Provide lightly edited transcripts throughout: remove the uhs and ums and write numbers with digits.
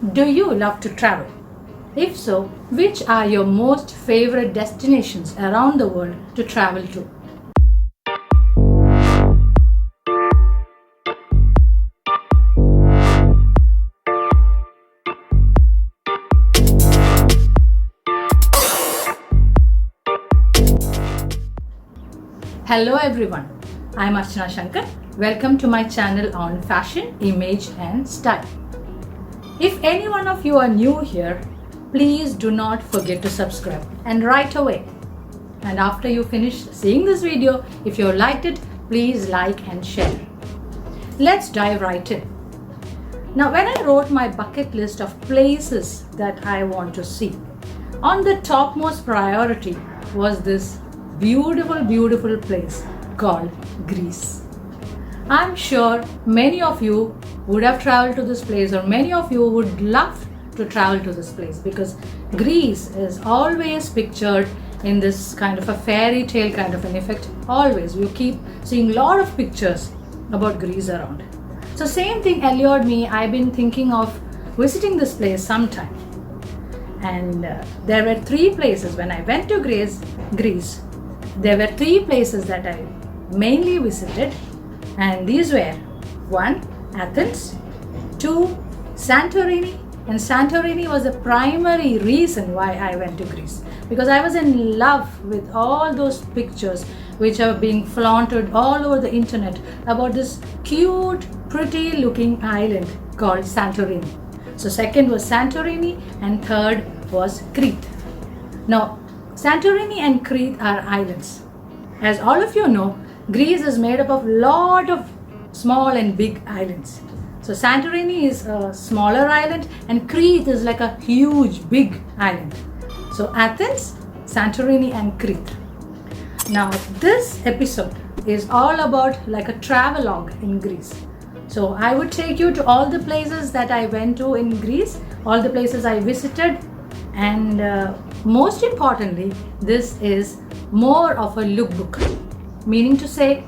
Do you love to travel? If so, which are your most favorite destinations around the world to travel to? Hello everyone, I'm Archana Sankar. Welcome to my channel on fashion, image and style. If any one of you are new here, please do not forget to subscribe and right away. And after you finish seeing this video, if you liked it, please like and share. Let's dive right in. Now, when I wrote my bucket list of places that I want to see, on the topmost priority was this beautiful place called Greece. I'm sure many of you would have traveled to this place, or many of you would love to travel to this place, because Greece is always pictured in this kind of a fairy tale kind of an effect. Always you keep seeing a lot of pictures about Greece around. So same thing allured me. I've been thinking of visiting this place sometime, and there were three places when I went to Greece. There were three places that I mainly visited, and these were: 1. Athens, 2. Santorini, and Santorini was the primary reason why I went to Greece, because I was in love with all those pictures which are being flaunted all over the internet about this cute, pretty looking island called Santorini. So second was Santorini and third was Crete. Now, Santorini and Crete are islands. As all of you know, Greece is made up of lot of small and big islands. So Santorini is a smaller island and Crete is like a huge big island. So Athens, Santorini and Crete. Now this episode is all about like a travelogue in Greece. So I would take you to all the places that I went to in Greece, all the places I visited, and most importantly, this is more of a lookbook, meaning to say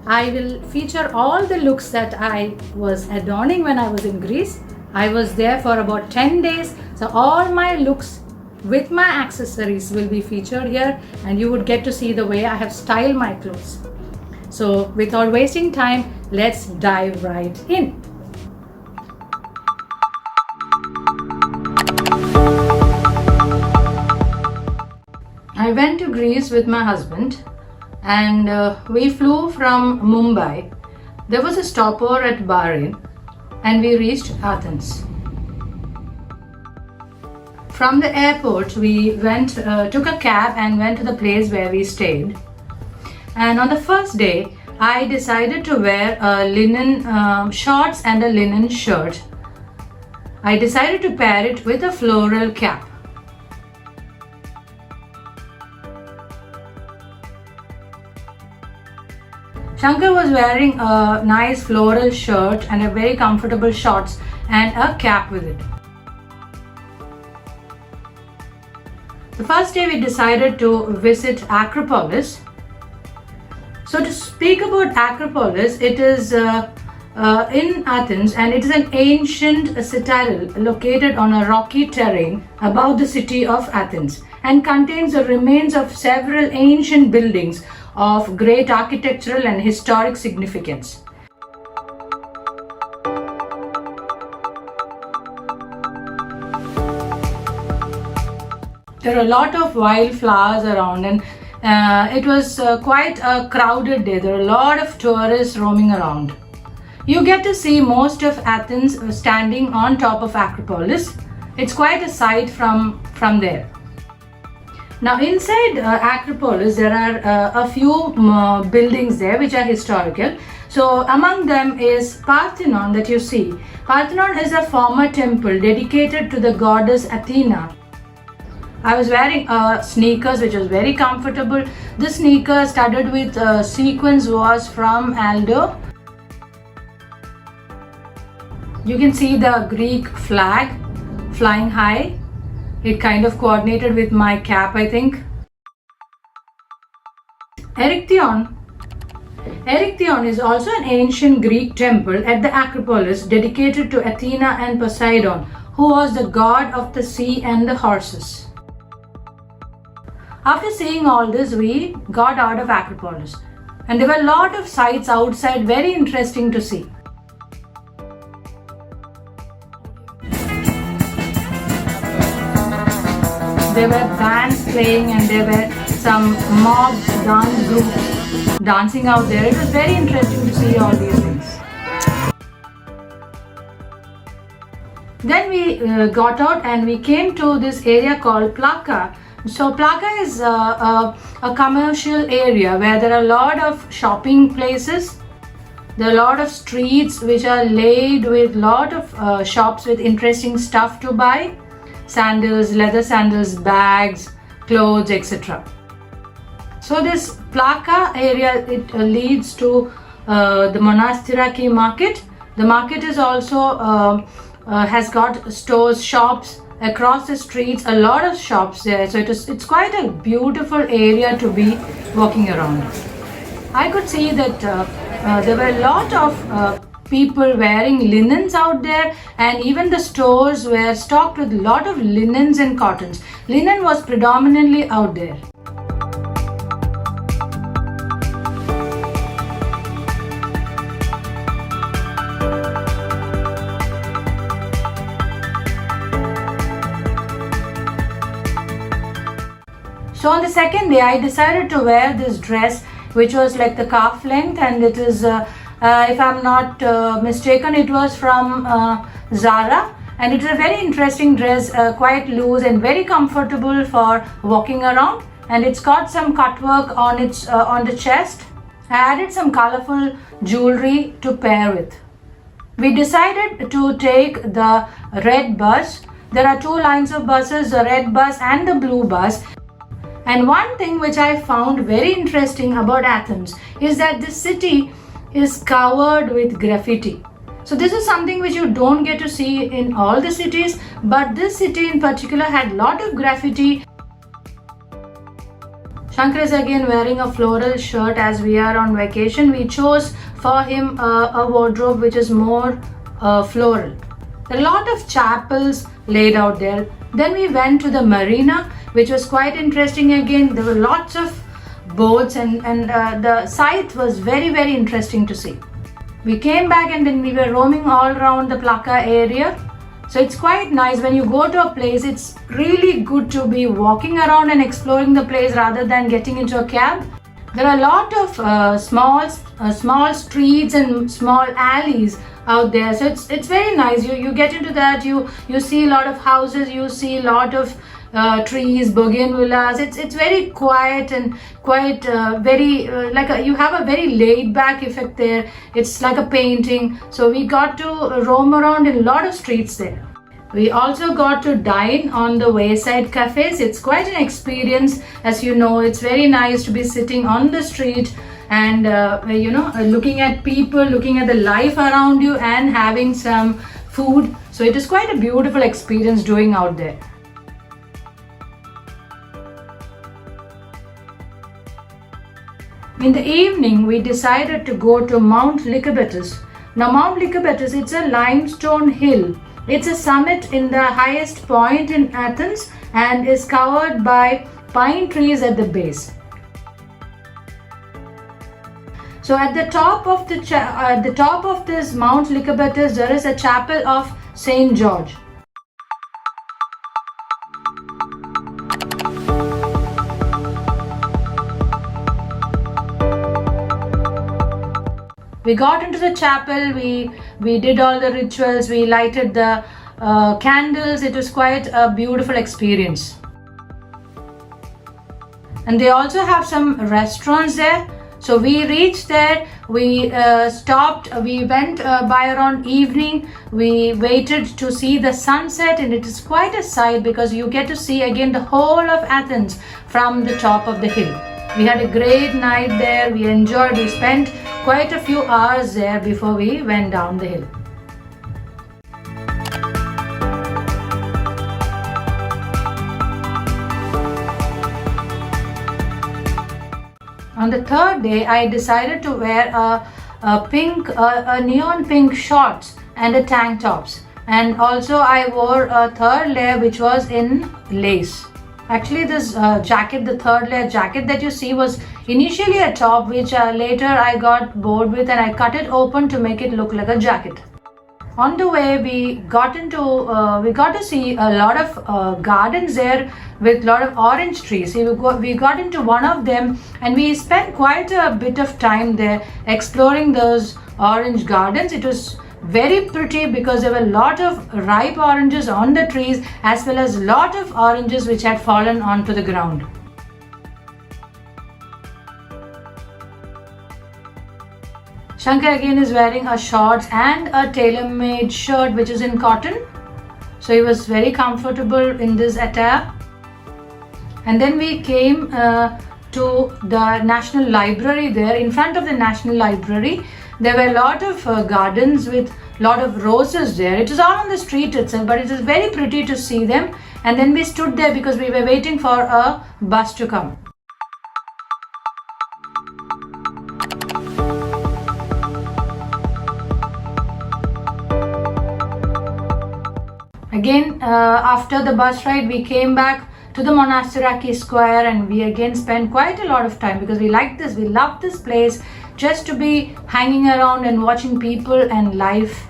I will feature all the looks that I was adorning when I was in Greece. I was there for about 10 days, so all my looks with my accessories will be featured here, and you would get to see the way I have styled my clothes. So without wasting time, let's dive right in. I went to Greece with my husband, and we flew from Mumbai. There was a stopover at Bahrain and we reached Athens. From the airport we took a cab and went to the place where we stayed. And on the first day I decided to wear a linen shorts and a linen shirt. I decided to pair it with a floral cap. Sankar was wearing a nice floral shirt and a very comfortable shorts and a cap with it. The first day we decided to visit Acropolis. So to speak about Acropolis, it is in Athens, and it is an ancient citadel located on a rocky terrain above the city of Athens, and contains the remains of several ancient buildings of great architectural and historic significance. There are a lot of wildflowers around, and it was quite a crowded day. There are a lot of tourists roaming around. You get to see most of Athens standing on top of Acropolis. It's quite a sight from there. Now inside Acropolis there are a few buildings there which are historical. So among them is Parthenon that you see. Parthenon is a former temple dedicated to the goddess Athena. I was wearing sneakers which was very comfortable. The sneaker studded with sequins was from Aldo. You can see the Greek flag flying high. It kind of coordinated with my cap, I think. Erechtheion Erechtheion is also an ancient Greek temple at the Acropolis dedicated to Athena and Poseidon, who was the god of the sea and the horses. After seeing all this, we got out of Acropolis, and there were a lot of sights outside, very interesting to see. There were bands playing and there were some mobs, dance groups dancing out there. It was very interesting to see all these things. Then we got out and we came to this area called Plaka. So Plaka is a commercial area where there are a lot of shopping places. There are a lot of streets which are laid with a lot of shops with interesting stuff to buy. Sandals, leather sandals, bags, clothes, etc. So this Plaka area, it leads to the Monastiraki market. The market is also has got stores, shops across the streets, a lot of shops there. So it's quite a beautiful area to be walking around. I could see that there were a lot of people wearing linens out there, and even the stores were stocked with a lot of linens and cottons. Linen was predominantly out there. So on the second day, I decided to wear this dress, which was like the calf length, and it is if I'm not mistaken, it was from Zara, and it's a very interesting dress, quite loose and very comfortable for walking around, and it's got some cut work on its on the chest. I added some colorful jewelry to pair with. We decided to take the red bus. There are two lines of buses, the red bus and the blue bus. And one thing which I found very interesting about Athens is that this city is covered with graffiti. So this is something which you don't get to see in all the cities, but this city in particular had a lot of graffiti. Sankar is again wearing a floral shirt as we are on vacation. We chose for him a wardrobe which is more floral. There are a lot of chapels laid out there. Then we went to the marina, which was quite interesting again. There were lots of boats and the sight was very, very interesting to see. We came back and then we were roaming all around the Plaka area. So it's quite nice when you go to a place. It's really good to be walking around and exploring the place rather than getting into a cab. There are a lot of small streets and small alleys out there. So it's very nice. You get into that. You see a lot of houses. You see a lot of trees, bougainvilleas. It's very quiet and quite you have a very laid back effect there. It's like a painting. So we got to roam around in a lot of streets there. We also got to dine on the wayside cafes. It's quite an experience. As you know, it's very nice to be sitting on the street and looking at people, looking at the life around you and having some food. So it is quite a beautiful experience doing out there. In the evening, we decided to go to Mount Lycabettus. Now, Mount Lycabettus, it's a limestone hill. It's a summit in the highest point in Athens and is covered by pine trees at the base. So, at the top of this Mount Lycabettus, there is a chapel of Saint George. We got into the chapel, we did all the rituals, we lighted the candles. It was quite a beautiful experience. And they also have some restaurants there. So we reached there, we stopped, we went by around evening, we waited to see the sunset, and it is quite a sight because you get to see again the whole of Athens from the top of the hill. We had a great night there, we enjoyed, we spent quite a few hours there before we went down the hill. On On the third day, I decided to wear a neon pink shorts and a tank tops. And also I wore a third layer which was in lace. Actually this jacket, the third layer jacket that you see, was initially a top which later I got bored with and I cut it open to make it look like a jacket. On the way we got to see a lot of gardens there with a lot of orange trees. We got into one of them and we spent quite a bit of time there exploring those orange gardens. It was very pretty because there were a lot of ripe oranges on the trees as well as a lot of oranges which had fallen onto the ground. Sankar again is wearing a shorts and a tailor-made shirt which is in cotton. So he was very comfortable in this attire. And then we came to the National Library there. In front of the National Library, there were a lot of gardens with a lot of roses there. It was all on the street itself, but it was very pretty to see them. And then we stood there because we were waiting for a bus to come. Again, after the bus ride, we came back to the Monastiraki Square and we again spent quite a lot of time because we liked this, we loved this place just to be hanging around and watching people and life.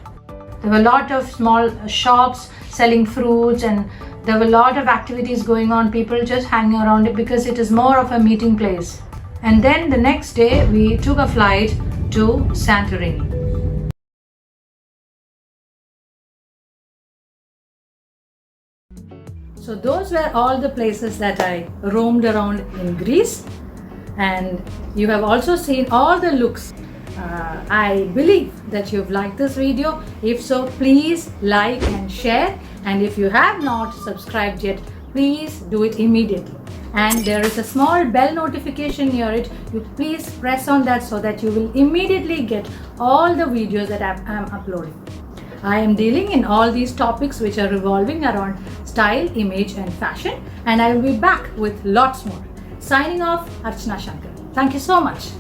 There were a lot of small shops selling fruits and there were a lot of activities going on, people just hanging around it because it is more of a meeting place. And then the next day we took a flight to Santorini. So those were all the places that I roamed around in Greece, and you have also seen all the looks. I believe that you've liked this video. If so, please like and share, and if you have not subscribed yet, please do it immediately. And there is a small bell notification near it. You please press on that so that you will immediately get all the videos that I am uploading. I am dealing in all these topics which are revolving around style, image and fashion, and I will be back with lots more. Signing off, Archana Shankar. Thank you so much.